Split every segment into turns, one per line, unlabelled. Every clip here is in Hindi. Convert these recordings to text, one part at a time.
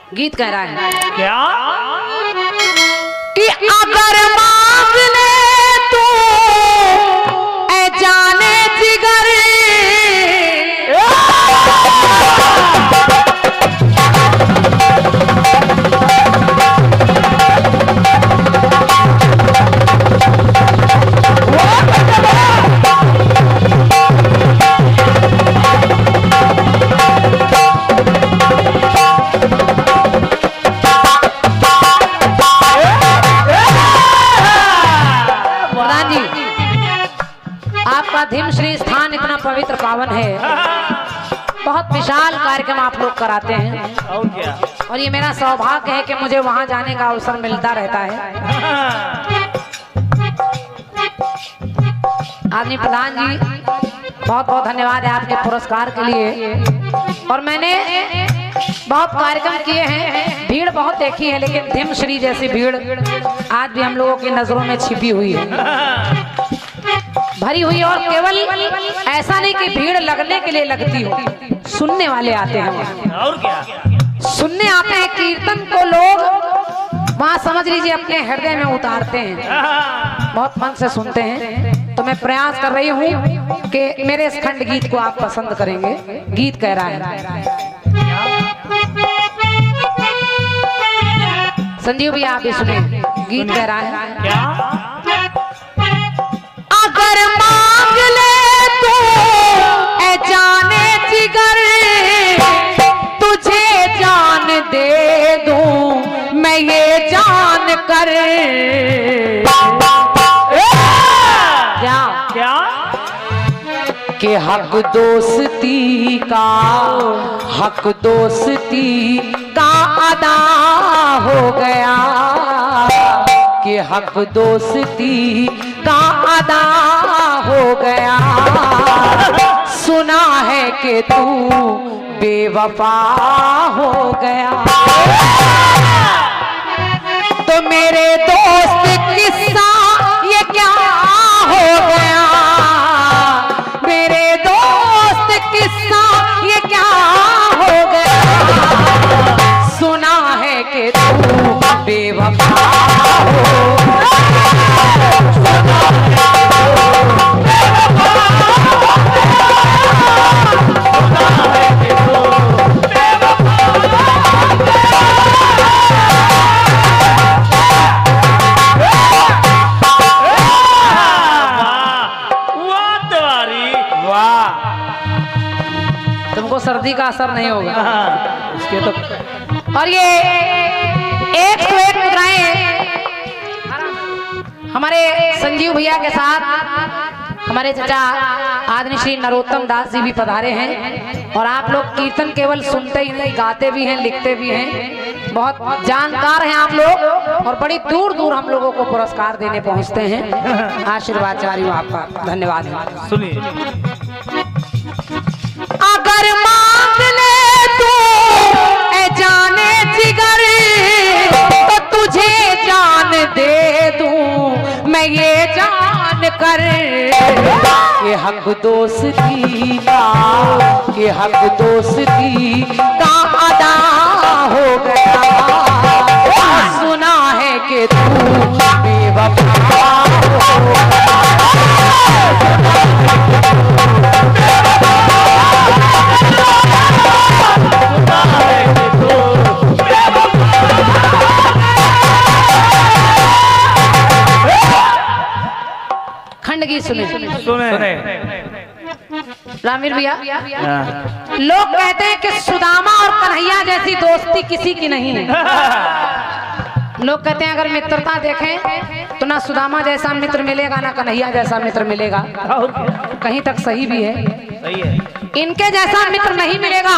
गीत कह रहा है
क्या
कि अगर मांग ले तू ऐ जाने जिगर धीम श्री स्थान इतना पवित्र पावन है, बहुत विशाल कार्यक्रम आप लोग कराते हैं
और क्या।
और ये मेरा सौभाग्य है कि मुझे वहां जाने का अवसर मिलता रहता है। आदरणीय प्रधान जी बहुत बहुत धन्यवाद है आपके पुरस्कार के लिए। और मैंने बहुत कार्यक्रम किए हैं, भीड़ बहुत देखी है, लेकिन धीम श्री जैसी भीड़ आज भी हम लोगों की नजरों में छिपी हुई है, भरी हुई। और केवल ऐसा नहीं कि भीड़ लगने के लिए लगती हो, सुनने वाले आते हैं
और क्या।
सुनने आते हैं कीर्तन को लोग वहां समझ लीजिए अपने हृदय में उतारते हैं, बहुत मन से सुनते हैं। तो मैं प्रयास कर रही हूँ कि मेरे इस खंड गीत को आप पसंद करेंगे। गीत कह रहा है संजीव भैया, आप भी सुने। गीत कह रहा है
क्या
अगर मांग ले तू ऐ जाने जिगर तुझे जान दे दूं मैं ये जान कर। क्या
क्या
कि हक दोस्ती का अदा हो गया, कि हक दोस्ती का अदा हो गया। सुना है कि तू बेवफा हो गया, तो मेरे दोस्त किस्सा ये क्या हो गया, मेरे दोस्त किस्सा ये क्या हो गया। सुना है कि तू बेवफा हो तुमको सर्दी का असर नहीं होगा
उसके तो।
और ये एक से एक मुद्राएं हमारे संजीव भैया के साथ हमारे चाचा आदरणीय श्री नरोत्तम दास जी भी पधारे हैं। और आप लोग कीर्तन केवल सुनते ही नहीं, गाते भी हैं, लिखते भी हैं, बहुत जानकार हैं आप लोग। और बड़ी दूर दूर हम लोगों को पुरस्कार देने पहुंचते हैं। आशीर्वाद चाह रही हूँ आपका, धन्यवाद।
सुनिए
अगर मांग ले तू ऐ जाने जिगर तो तुझे जान दे दूं मैं ये जान कर। कि हक दोस्ती का अदा हो गया। सुना है कि तू बेवफा हो खंडगी सुने रामीर भैया। लोग कहते हैं कि सुदामा और कन्हैया जैसी दोस्ती किसी की नहीं है। लोग कहते हैं अगर मित्रता देखें तो ना सुदामा जैसा मित्र मिलेगा ना कन्हैया जैसा मित्र मिलेगा। कहीं तक सही भी है,
सही है।
इनके जैसा मित्र नहीं मिलेगा,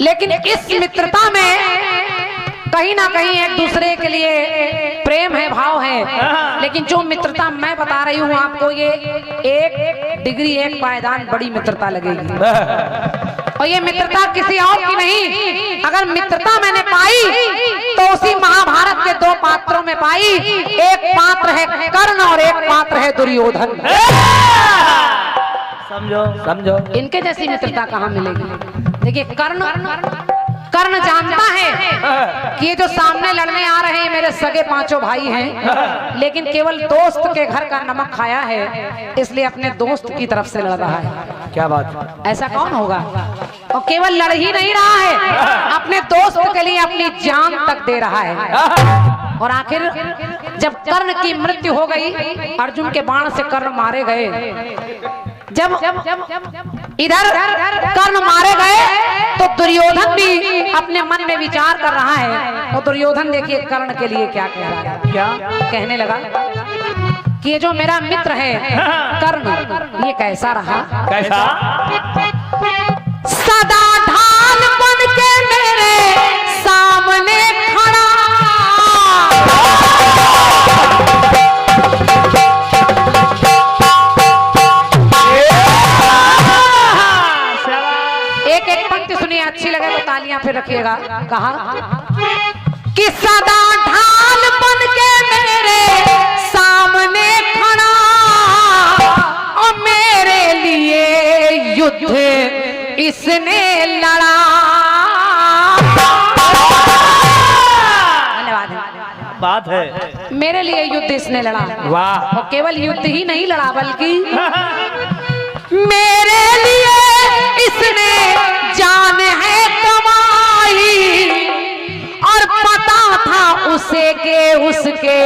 लेकिन इस मित्रता में कहीं ना कहीं एक दूसरे के लिए प्रेम है, भाव है। लेकिन जो मित्रता मैं बता रही हूँ आपको, ये एक डिग्री, एक पायदान बड़ी मित्रता लगेगी। और ये मित्रता किसी और की नहीं। अगर मित्रता मैंने पाई तो उसी महाभारत के दो पात्रों में पाई। एक पात्र है कर्ण और एक पात्र है दुर्योधन।
समझो
इनके जैसी मित्रता कहाँ मिलेगी। देखिए कर्ण कर्ण जानता है कि ये जो सामने लड़ने आ रहे हैं मेरे सगे पांचों भाई हैं, लेकिन केवल दोस्त के घर का नमक खाया है, इसलिए अपने दोस्त की तरफ से लड़ रहा है।
क्या बात।
ऐसा कौन होगा? और केवल लड़ ही नहीं रहा है, अपने दोस्त के लिए अपनी जान तक दे रहा है। और आखिर जब कर्ण की मृत्यु हो गई, अर्जुन के बाण से कर्ण मारे गए, जब इधर कर्ण मारे गए तो दुर्योधन भी अपने मन में विचार कर रहा है। और दुर्योधन देखिए कर्ण के लिए क्या कह रहा है।
क्या
कहने लगा कि ये जो मेरा मित्र है कर्ण, ये कैसा रहा?
कैसा?
सदा ढाल बन के मेरे सामने खड़ा, एक एक पंक्ति सुनिए, अच्छी लगे तो तालियां फिर रखिएगा। कहा कि सदा ढाल बन के मेरे सामने खड़ा, और मेरे लिए युद्ध इसने लड़ा। धन्यवाद।
बात है।
मेरे लिए युद्ध इसने लड़ा।
वाह।
और केवल युद्ध ही नहीं लड़ा, बल्कि मेरे लिए इसने जान है कमाई, और पता था उसे के उसके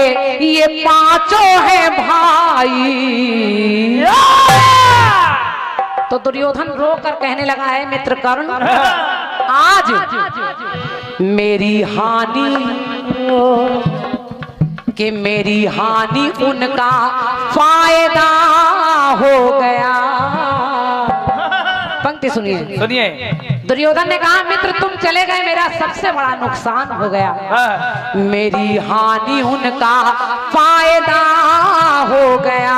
ये पांचों है भाई। तो दुर्योधन रो कर कहने लगा है मित्र कर्ण, आज मेरी हानि कि मेरी हानि उनका फायदा हो गया। पंक्ति सुनिए,
सुनिए।
दुर्योधन ने कहा मित्र तुम चले गए, मेरा सबसे बड़ा नुकसान हो गया। मेरी हानि उनका फायदा हो गया,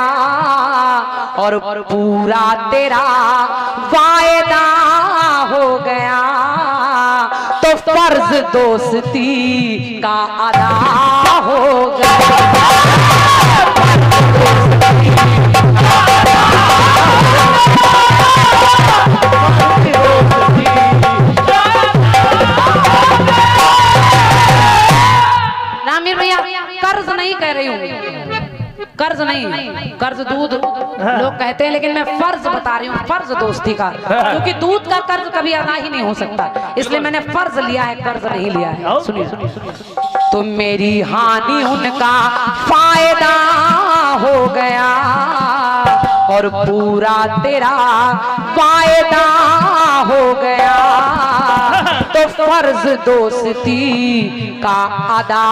और पूरा तेरा वायदा हो गया। तो फर्ज दोस्ती का अदा हो गया। रामीर भैया कर्ज नहीं कह रही हूँ, कर्ज नहीं, कर्ज दूध लोग कहते हैं, लेकिन मैं फर्ज बता रही हूँ, फर्ज दोस्ती का, क्योंकि दूध का कर्ज कभी अदा ही नहीं हो सकता, इसलिए मैंने फर्ज लिया है, कर्ज नहीं लिया है। सुनिए, तो मेरी हानि उनका फायदा हो गया, और पूरा तेरा वायदा हो गया। तो फर्ज दोस्ती का अदा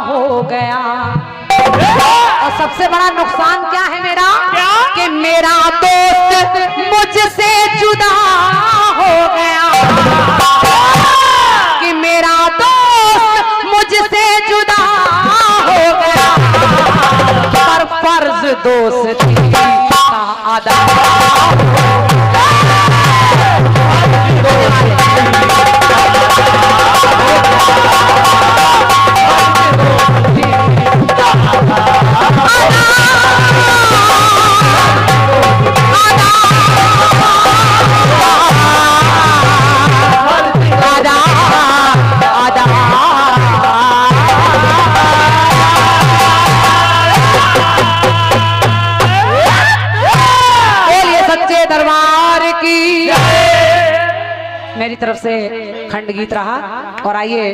हो गया। और सबसे बड़ा नुकसान क्या है मेरा? कि मेरा दोस्त मुझसे जुदा हो गया, कि मेरा दोस्त मुझसे जुदा हो गया, पर फर्ज दोस्ती का अदा हो गया। मेरी तरफ से खंड गीत रहा। और आइए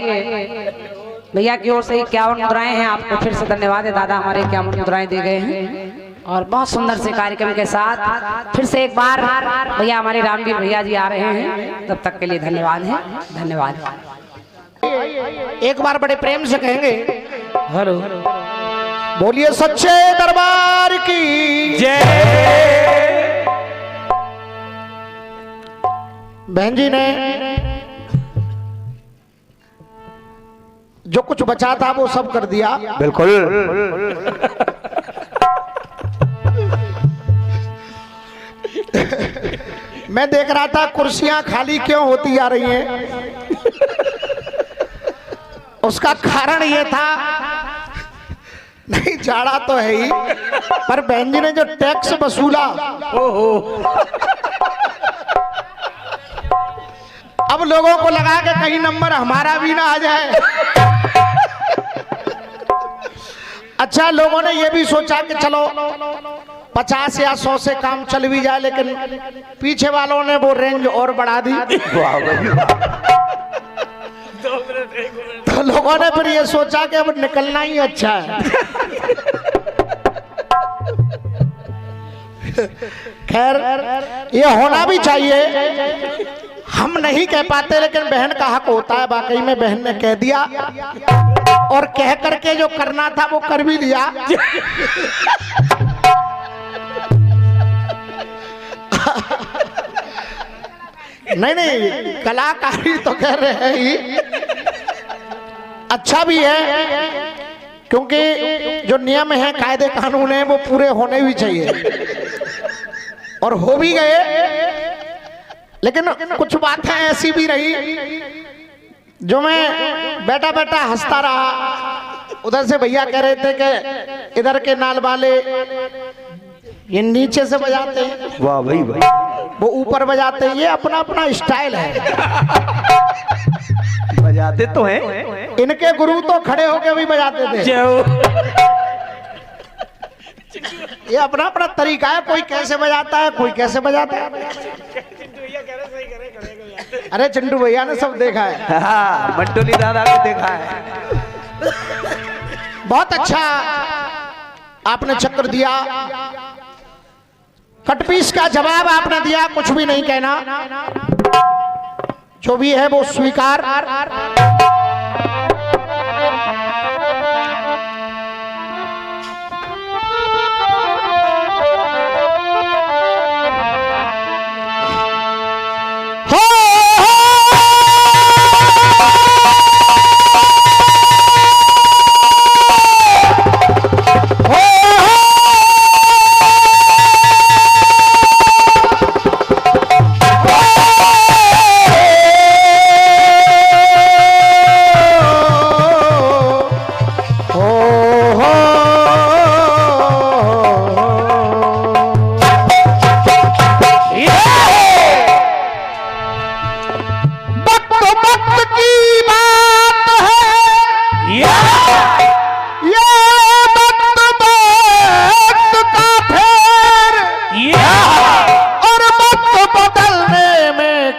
भैया की ओर से 51 मुद्राएं हैं, आपको फिर से धन्यवाद है, दादा हमारे 51 मुद्राएं दे गए हैं। और बहुत सुंदर से कार्यक्रम के साथ फिर से एक बार भैया हमारे रामवीर भैया जी आ रहे हैं, तब तक के लिए धन्यवाद है। धन्यवाद।
एक बार बड़े प्रेम से कहेंगे,
हेलो,
बोलिए सच्चे दरबार की
जय।
बहन जी ने जो कुछ बचा था वो सब कर दिया।
बिल्कुल।
मैं देख रहा था कुर्सियां खाली क्यों होती जा रही हैं, उसका कारण ये था, नहीं जाड़ा तो है ही, पर बहन जी ने जो टैक्स वसूला,
ओहो,
अब लोगों को लगा कि कहीं नंबर हमारा भी ना आ जाए। अच्छा, लोगों ने ये भी सोचा कि चलो 50 या 100 से काम चल भी जाए, लेकिन पीछे वालों ने वो रेंज और बढ़ा दी। तो लोगों ने फिर ये सोचा कि अब निकलना ही अच्छा है। खैर, ये होना भी चाहिए। हम नहीं कह पाते, लेकिन बहन का हक होता है। वाकई में बहन ने कह दिया, और कह करके जो करना था वो कर भी लिया। नहीं, कलाकारी तो कह रहे हैं ही, अच्छा भी है, क्योंकि जो नियम है, कायदे कानून है, वो पूरे होने भी चाहिए, और हो भी गए। लेकिन कुछ बातें ऐसी भी रही जो मैं बैठा बैठा हंसता रहा। उधर से भैया कह रहे थे कि इधर के नाल वाले ये नीचे से बजाते हैं,
वाह भाई भाई,
वो ऊपर बजाते हैं, ये अपना अपना स्टाइल है।
बजाते तो हैं।
इनके गुरु तो खड़े होके भी बजाते थे। ये अपना अपना तरीका है, कोई कैसे बजाता है, कोई कैसे बजाता है। अरे चिंटू भैया ने सब देखा है।
हाँ, मंटोली दादा को देखा है।
बहुत अच्छा आपने चक्र दिया, कटपीस का जवाब आपने दिया, कुछ भी नहीं कहना, जो भी है वो स्वीकार।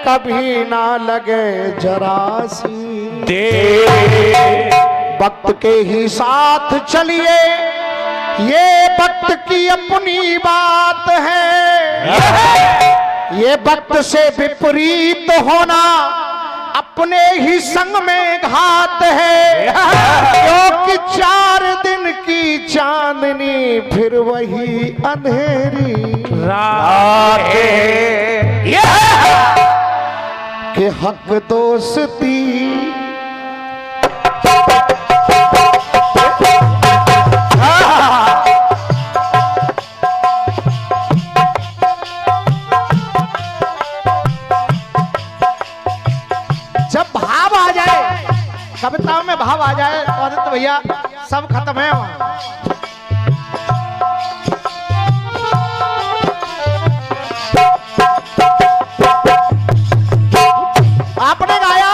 कभी ना लगे जरा सी दे, वक्त के ही साथ चलिए, ये वक्त की अपनी बात है। ये वक्त से विपरीत होना अपने ही संग में घात है, क्योंकि 4 दिन की चांदनी फिर वही अंधेरी रात के हक दोस्ती। जब भाव आ जाए, कविताओं में भाव आ जाए, तो भैया सब खत्म है वहां। आपने गाया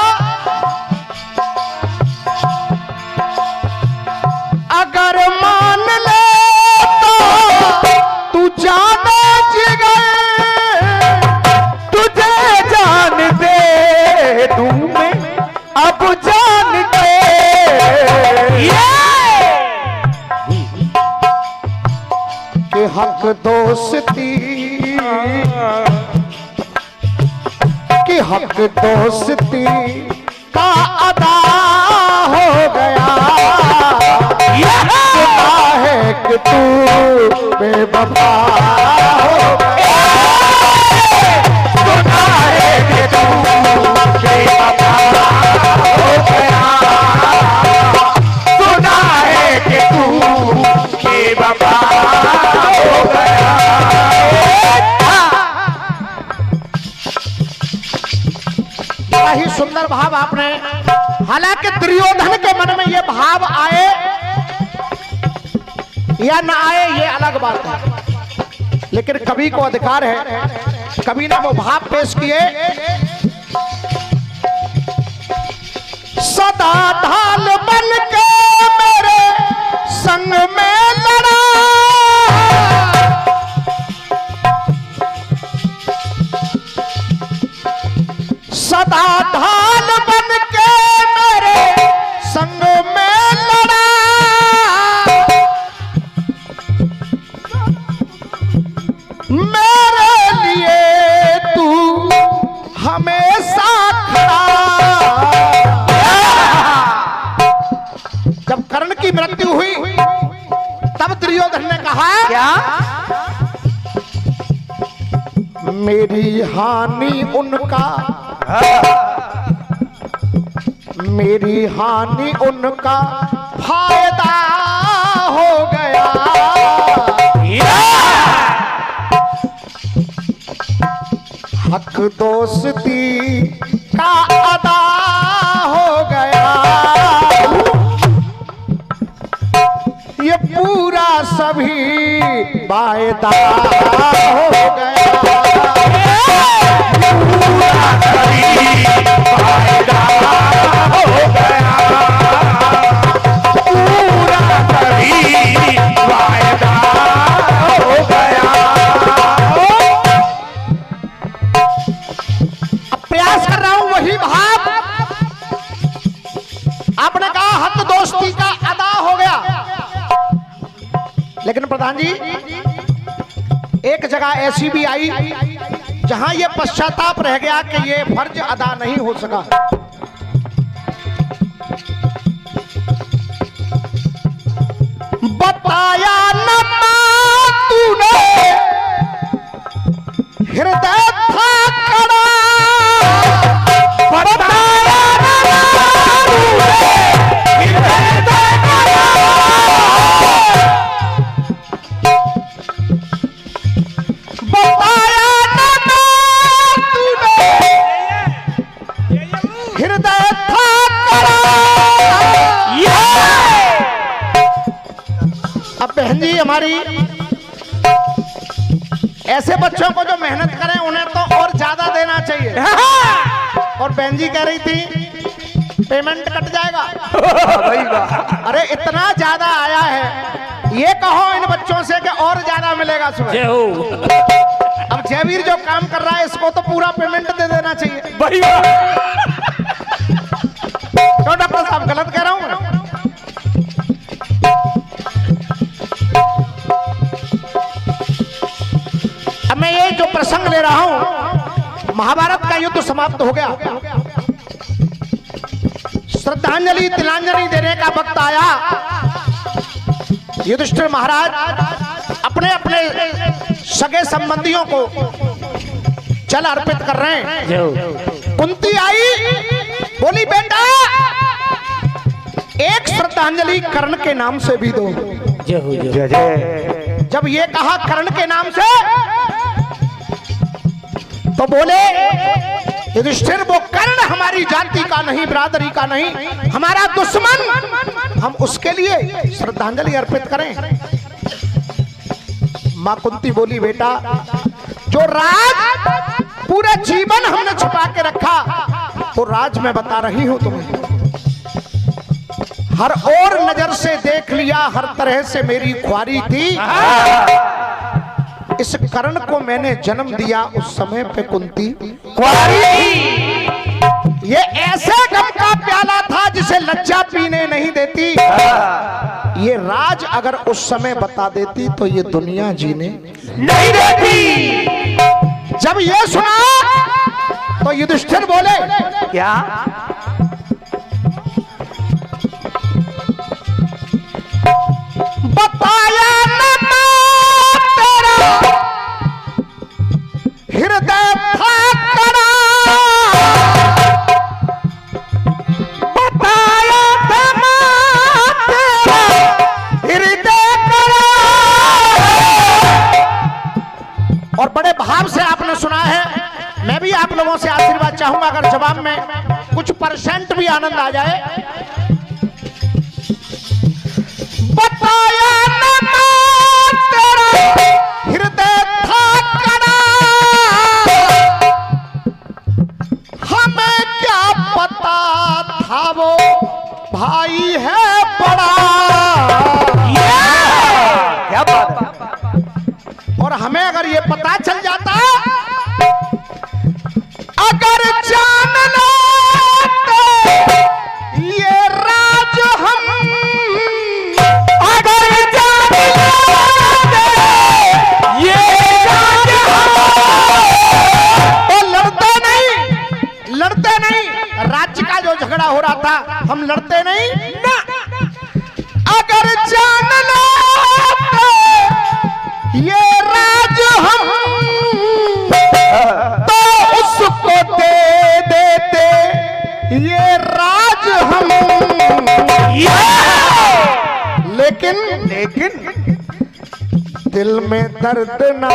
अगर मान ले तो तू जाना जिगर, तुझे जान दे दूं मैं अब जान दे, कि हक दोस्ती, कि हक दोस्ती का अदा हो गया। सुना है कि तू बेवफा हो गया, सुना है कि तू बेवफा हो गया, सुना है कि तू बेवफा हो गया। ही सुंदर भाव आपने, हालांकि दुर्योधन के मन में ये भाव आए या ना आए ये अलग बात है, लेकिन कवि को अधिकार है, कवि ने वो भाव पेश किए सदा ढाल बन के मेरे संग में लड़ा, सदा ढाल बन के मेरे संग में लड़ा, मेरे लिए तू हमेशा खड़ा। जब कर्ण की मृत्यु हुई तब दुर्योधन ने कहा
क्या?
मेरी हानि उनका, मेरी हानि उनका फायदा हो गया, हक दोस्ती का अदा हो गया, ये पूरा सभी वायदा हो गया, पूरा सभी वायदा हो गया, पूरा सभी वायदा हो गया। अब प्रयास कर रहा हूं वही भाव, आपने कहा हक दोस्ती का अदा हो गया, लेकिन प्रधान जी एक जगह ऐसी भी आई जहां यह पश्चाताप रह गया कि यह फर्ज अदा नहीं हो सका। बताया न तूने हृदय था कड़ा, बताया न तूने हृदय था कड़ा, बताया न तूने हृदय था कड़ा। अब बहन जी हमारी ऐसे बच्चों को जो मेहनत करें उन्हें तो और ज्यादा देना चाहिए, और बहन जी कह रही थी पेमेंट कट जाएगा। अरे इतना ज्यादा आया है, ये कहो इन बच्चों से कि और ज्यादा मिलेगा सुबह। अब जयवीर जो काम कर रहा है इसको तो पूरा पेमेंट दे देना चाहिए। तो डॉक्टर साहब गलत कह रहा हूं? अब मैं ये जो प्रसंग ले रहा हूं, महाभारत का युद्ध समाप्त हो गया, श्रद्धांजलि तिलांजलि देने का वक्त आया। युधिष्ठिर महाराज अपने अपने सगे संबंधियों को जल अर्पित कर रहे हैं। कुंती आई, बोली बेटा एक श्रद्धांजलि कर्ण के नाम से भी दो। जब ये कहा कर्ण के नाम से तो बोले युधिष्ठिर वो कर्ण हमारी जाति का नहीं, बिरादरी का नहीं, हमारा दुश्मन, हम उसके लिए श्रद्धांजलि अर्पित करें। मां कुंती बोली बेटा जो राज पूरा जीवन हमने छुपा के रखा वो राज मैं बता रही हूं तुम्हें, हर और नजर से देख लिया, हर तरह से मेरी ख्वारी थी। इस कर्ण को मैंने जन्म दिया उस समय पे कुंती ख्वारी थी। ये ऐसे गम का प्याला था जिसे लज्जा पीने नहीं देती। ये राज अगर उस समय बता देती तो ये दुनिया जीने नहीं देती। जब ये सुना तो युधिष्ठिर बोले
क्या?
बताया न तेरा हृदय था कड़ा, बताया था तेरा हृदय कड़ा। और बड़े भाव से आपने सुना है, मैं भी आप लोगों से आशीर्वाद चाहूंगा अगर जवाब में कुछ परसेंट भी आनंद आ जाए। बताया न तेरा हृदय था कड़ा, हमें क्या पता था वो राज्य का जो झगड़ा हो रहा था, हम लड़ते नहीं ना। अगर जान लो ये राज हम तो उसको दे देते ये राज हम। लेकिन दिल में दर्द ना,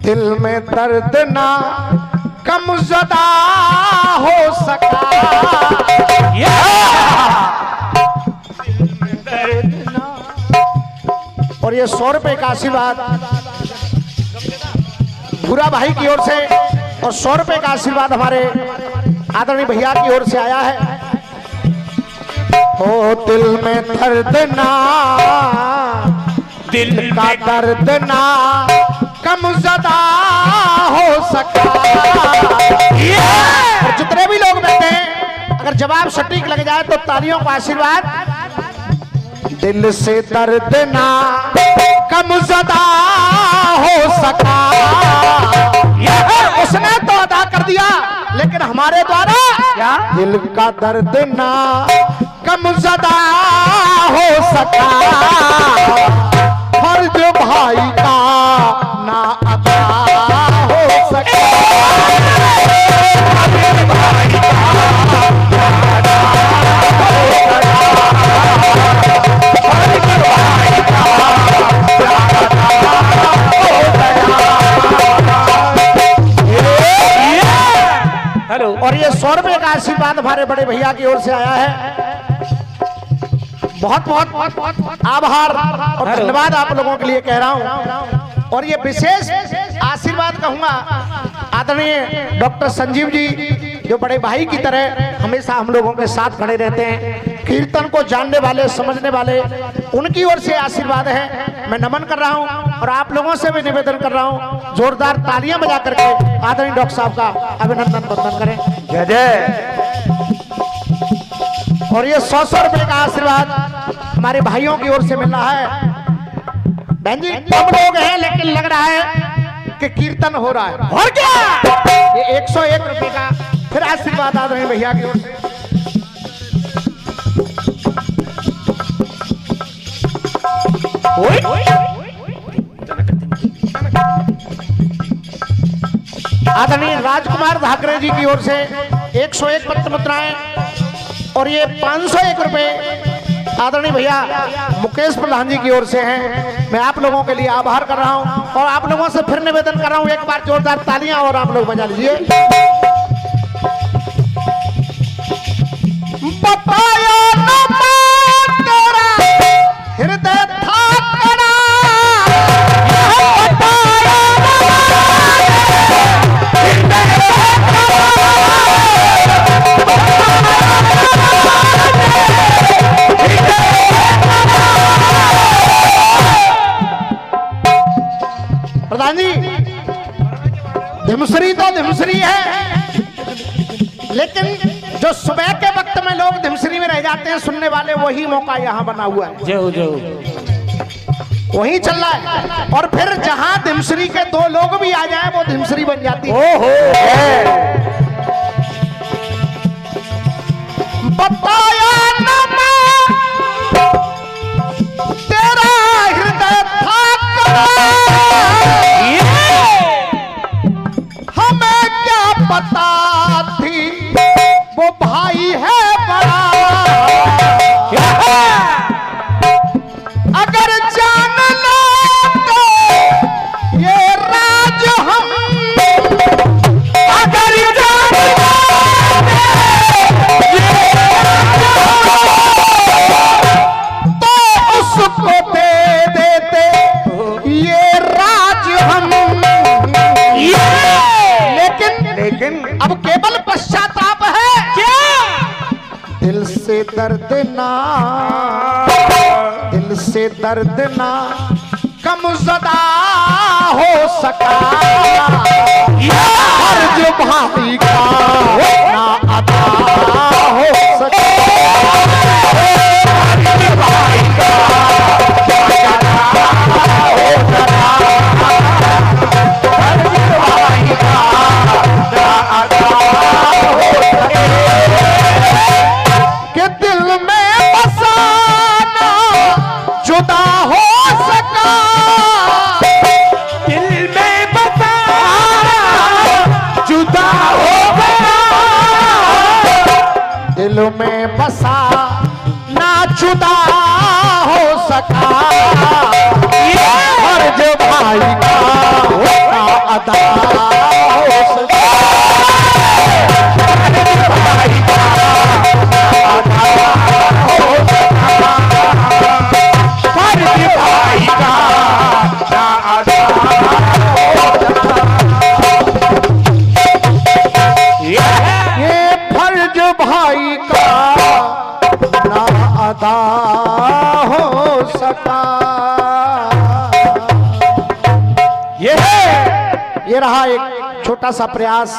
दिल में दर्द ना कम ज़दा हो सका। और ये 100 रुपए का आशीर्वाद भूरा भाई की ओर से और 100 रुपए का आशीर्वाद हमारे आदरणीय भैया की ओर से आया है। ओ दिल में दर्द ना, दिल का दर्द ना कम ज़दा हो सका। और जितने भी लोग बैठे हैं, अगर जवाब सटीक लग जाए तो तालियों का आशीर्वाद। दिल से दर्द ना कम ज़दा हो सका। उसने तो अदा कर दिया, लेकिन हमारे द्वारा क्या दिल का दर्द ना कम ज़दा हो सका। फर्ज भाई का ना अदा हो सका।
हेलो।
और ये 100 रुपए का आशीर्वाद हमारे बड़े भैया की ओर से आया है। बहुत बहुत आभार और धन्यवाद आप लोगों के लिए कह रहा हूं। और ये विशेष आशीर्वाद कहूंगा आदरणीय डॉक्टर संजीव जी, जो बड़े भाई की तरह हमेशा हम लोगों के साथ खड़े रहते हैं, कीर्तन को जानने वाले, समझने वाले, उनकी ओर से आशीर्वाद है। मैं नमन कर रहा हूं और आप लोगों से भी निवेदन कर रहा हूं, जोरदार तालियां बजा करके आदरणीय डॉक्टर साहब का अभिनंदन वंदन करें।
जय जय।
और ये 100 रुपए का आशीर्वाद हमारे भाइयों की ओर से मिल रहा है। बहन जी कम लोग हैं, लेकिन लग रहा है कि कीर्तन हो रहा है। और क्या ये 101 रुपए का फिर आशीर्वाद आदरणीय भैया की ओर से। आदरणीय राजकुमार धाकरे जी की ओर से 101 पत्र मुद्राएं और ये 501 रुपए आदरणीय भैया मुकेश प्रधान जी की ओर से हैं। मैं आप लोगों के लिए आभार कर रहा हूं और आप लोगों से फिर निवेदन कर रहा हूं, एक बार जोरदार तालियां और आप लोग बजा लीजिए। बताया ना तेरा हृदय था कड़ा, प्रधान जी धिमसरी तो धिमसरी है, लेकिन जो सुबह के वक्त में लोग धिमसरी में रह जाते हैं सुनने वाले, वही मौका यहाँ बना हुआ है। वही चल रहा है। और फिर जहां धिमसरी के 2 लोग भी आ जाए वो धिमसरी बन जाती है। बताया ना तेरा हृदय था कड़ा, हमें क्या पता थी वो भाई है बड़ा। अगर जान लो तो ये राज हम, अगर जान लो तो उसको दे देते ये राज हम। लेकिन अब केवल पश्चाताप है क्या? दिल से दर्द ना, दिल से दर्द ना कम ज़दा हो सका। फर्ज भाई का ना अदा हो सका। भाई का हो सका। फर्ज भाई का ना अदा दिल में बसा ना जुदा हो सका, ये फर्ज भाई का ना अदा हो सका, भाई का अदा हो सका, फर्ज भाई का ना अदा हो सका। ये फर्ज भाई का ना अदा हो सका। ये रहा एक छोटा सा प्रयास